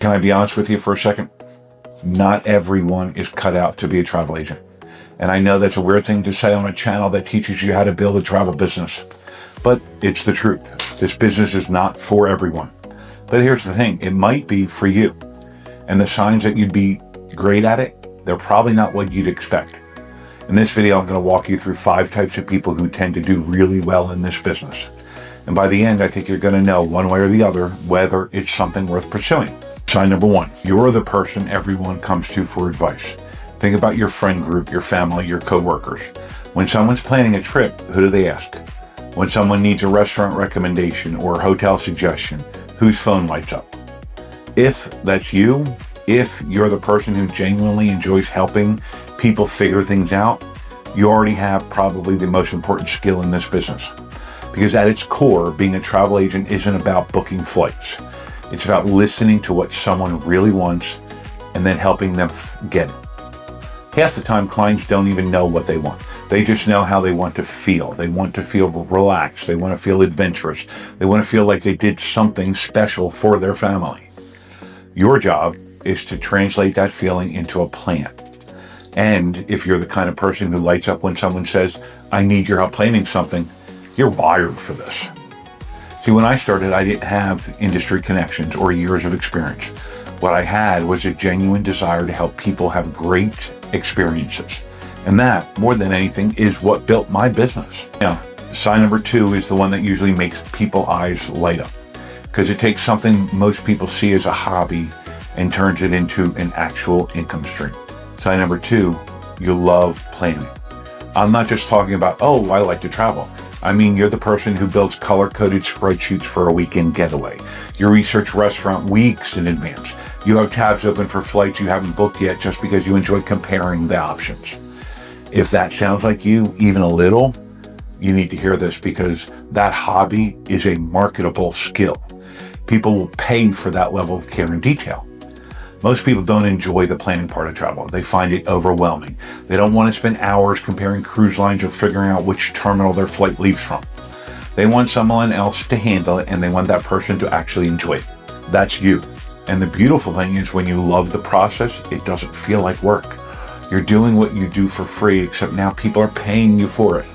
Can I be honest with you for a second? Not everyone is cut out to be a travel agent. And I know that's a weird thing to say on a channel that teaches you how to build a travel business, but it's the truth. This business is not for everyone. But here's the thing, it might be for you. And the signs that you'd be great at it, they're probably not what you'd expect. In this video, I'm going to walk you through 5 types of people who tend to do really well in this business. And by the end, I think you're going to know one way or the other whether it's something worth pursuing. Sign number 1, you're the person everyone comes to for advice. Think about your friend group, your family, your coworkers. When someone's planning a trip, who do they ask? When someone needs a restaurant recommendation or a hotel suggestion, whose phone lights up? If that's you, if you're the person who genuinely enjoys helping people figure things out, you already have probably the most important skill in this business. Because at its core, being a travel agent isn't about booking flights. It's about listening to what someone really wants and then helping them get it. Half the time, clients don't even know what they want. They just know how they want to feel. They want to feel relaxed. They want to feel adventurous. They want to feel like they did something special for their family. Your job is to translate that feeling into a plan. And if you're the kind of person who lights up when someone says, I need your help planning something, you're wired for this. See, when I started, I didn't have industry connections or years of experience. What I had was a genuine desire to help people have great experiences. And that, more than anything, is what built my business. Now, sign number 2 is the one that usually makes people's eyes light up, because it takes something most people see as a hobby and turns it into an actual income stream. Sign number 2, you love planning. I'm not just talking about, oh, I like to travel. I mean, you're the person who builds color-coded spreadsheets for a weekend getaway. You research restaurant weeks in advance. You have tabs open for flights you haven't booked yet just because you enjoy comparing the options. If that sounds like you, even a little, you need to hear this, because that hobby is a marketable skill. People will pay for that level of care and detail. Most people don't enjoy the planning part of travel. They find it overwhelming. They don't want to spend hours comparing cruise lines or figuring out which terminal their flight leaves from. They want someone else to handle it, and they want that person to actually enjoy it. That's you. And the beautiful thing is, when you love the process, it doesn't feel like work. You're doing what you do for free, except now people are paying you for it.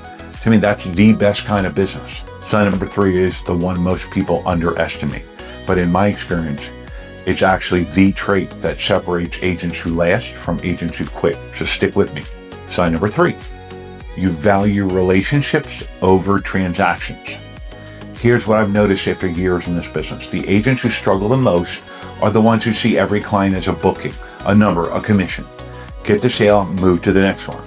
To me, that's the best kind of business. Sign number 3 is the one most people underestimate. But in my experience, it's actually the trait that separates agents who last from agents who quit. So stick with me. Sign number 3, you value relationships over transactions. Here's what I've noticed after years in this business. The agents who struggle the most are the ones who see every client as a booking, a number, a commission. Get the sale, move to the next one.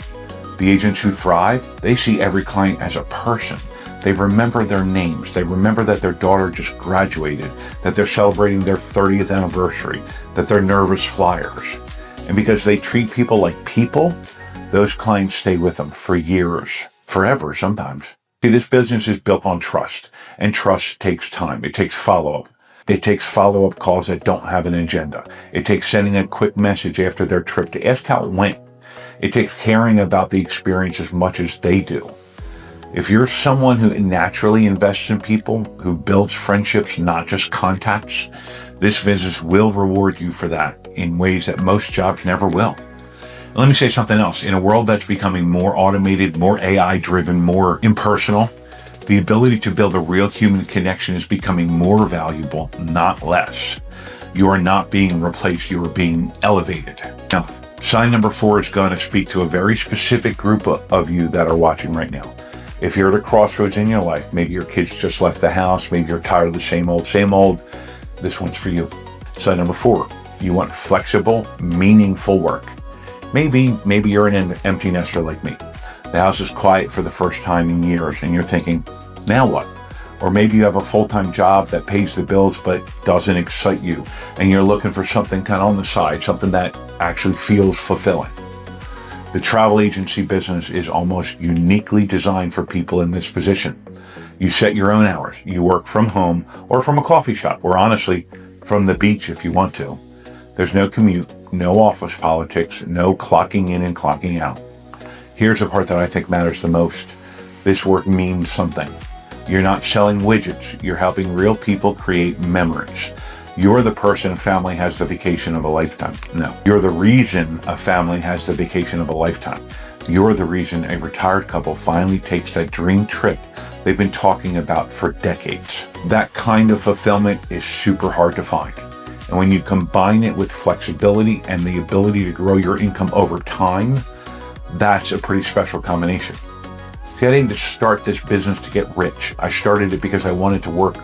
The agents who thrive, they see every client as a person. They remember their names. They remember that their daughter just graduated, that they're celebrating their 30th anniversary, that they're nervous flyers. And because they treat people like people, those clients stay with them for years, forever sometimes. See, this business is built on trust, and trust takes time. It takes follow-up. It takes follow-up calls that don't have an agenda. It takes sending a quick message after their trip to ask how it went. It takes caring about the experience as much as they do. If you're someone who naturally invests in people, who builds friendships, not just contacts, this business will reward you for that in ways that most jobs never will. And let me say something else. In a world that's becoming more automated, more AI-driven, more impersonal, the ability to build a real human connection is becoming more valuable, not less. You are not being replaced, you are being elevated. Now, sign number 4 is going to speak to a very specific group of you that are watching right now. If you're at a crossroads in your life, maybe your kids just left the house, maybe you're tired of the same old, this one's for you. Sign number 4, you want flexible, meaningful work. Maybe you're an empty nester like me. The house is quiet for the first time in years, and you're thinking, now what? Or maybe you have a full-time job that pays the bills but doesn't excite you, and you're looking for something kind of on the side, something that actually feels fulfilling. The travel agency business is almost uniquely designed for people in this position. You set your own hours. You work from home or from a coffee shop, or honestly, from the beach if you want to. There's no commute, no office politics, no clocking in and clocking out. Here's the part that I think matters the most. This work means something. You're not selling widgets. You're helping real people create memories. You're the person a family has the vacation of a lifetime. No, you're the reason a family has the vacation of a lifetime. You're the reason a retired couple finally takes that dream trip they've been talking about for decades. That kind of fulfillment is super hard to find. And when you combine it with flexibility and the ability to grow your income over time, that's a pretty special combination. See, I didn't just start this business to get rich. I started it because I wanted to work.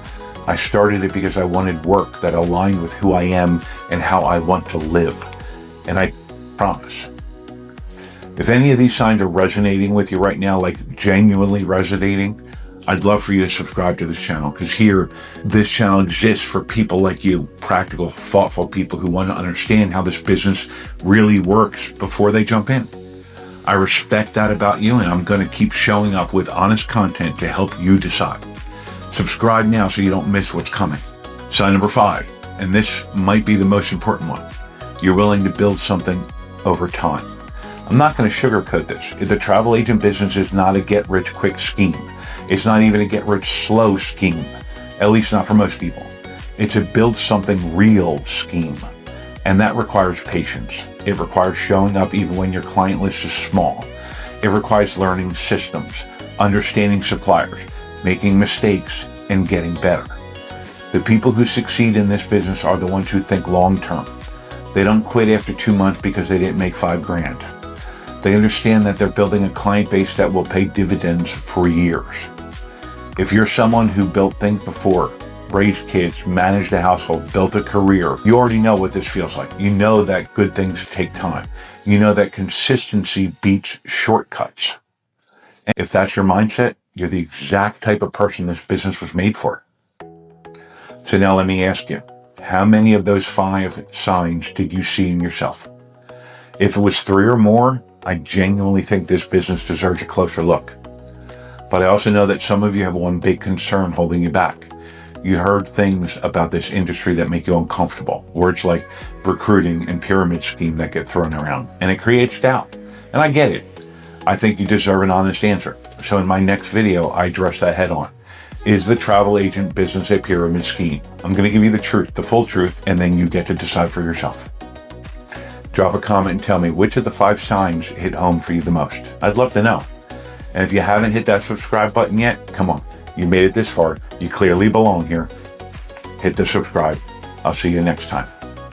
I started it because I wanted work that aligned with who I am and how I want to live. And I promise, if any of these signs are resonating with you right now, like genuinely resonating, I'd love for you to subscribe to this channel, because here, this channel exists for people like you, practical, thoughtful people who want to understand how this business really works before they jump in. I respect that about you, and I'm going to keep showing up with honest content to help you decide. Subscribe now so you don't miss what's coming. Sign number 5, and this might be the most important one. You're willing to build something over time. I'm not going to sugarcoat this. The travel agent business is not a get-rich-quick scheme. It's not even a get-rich-slow scheme, at least not for most people. It's a build something real scheme, and that requires patience. It requires showing up even when your client list is small. It requires learning systems, understanding suppliers, making mistakes, and getting better. The people who succeed in this business are the ones who think long-term. They don't quit after 2 months because they didn't make $5,000. They understand that they're building a client base that will pay dividends for years. If you're someone who built things before, raised kids, managed a household, built a career, you already know what this feels like. You know that good things take time. You know that consistency beats shortcuts. And if that's your mindset, you're the exact type of person this business was made for. So now let me ask you, how many of those 5 signs did you see in yourself? If it was 3 or more, I genuinely think this business deserves a closer look. But I also know that some of you have one big concern holding you back. You heard things about this industry that make you uncomfortable. Words like recruiting and pyramid scheme that get thrown around. And it creates doubt. And I get it. I think you deserve an honest answer. So in my next video, I address that head on. Is the travel agent business a pyramid scheme? I'm going to give you the truth, the full truth, and then you get to decide for yourself. Drop a comment and tell me which of the 5 signs hit home for you the most. I'd love to know. And if you haven't hit that subscribe button yet, come on. You made it this far. You clearly belong here. Hit the subscribe. I'll see you next time.